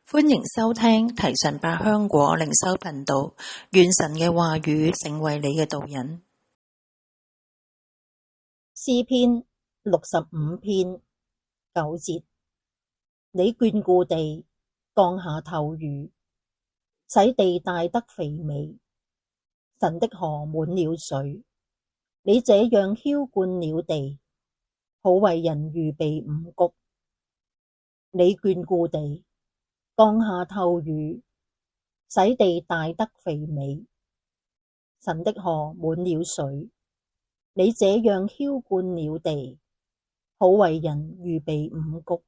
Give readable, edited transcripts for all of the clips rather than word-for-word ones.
歡迎收聽提神百香果靈修頻道，願神嘅話語成為你嘅導引。詩篇65篇9節，你眷顧地，降下透雨，使地大得肥美。神的河滿了水，你這樣澆灌了地，好為人預備五穀。你眷顧地，降下透雨，使地大得肥美。神的河滿了水，你這樣澆灌了地，好為人預備五穀。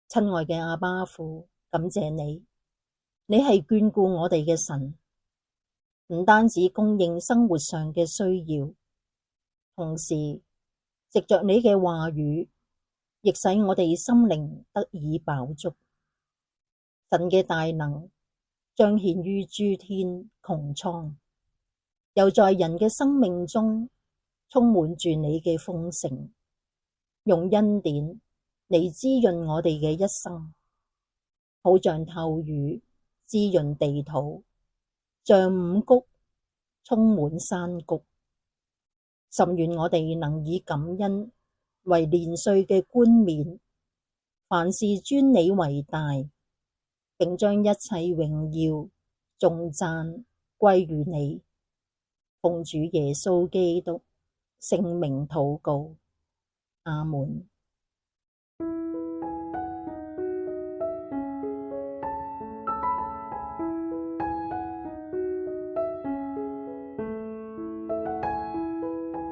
親愛嘅阿爸父，感謝你，你係眷顧我哋嘅神，唔單止供應生活上嘅需要，同時藉着你嘅話語，亦使我哋心靈得以飽足。神嘅大能彰顯於諸天穹蒼，又在人嘅生命中充滿住你嘅豐盛，用恩典嚟滋潤我哋嘅一生，好像透雨滋潤地土，像五穀充滿山谷。甚願我哋能以感恩為年歲嘅冠冕，凡事尊你為大，並將一切榮耀頌讚歸於你。奉主耶穌基督聖名禱告，阿們。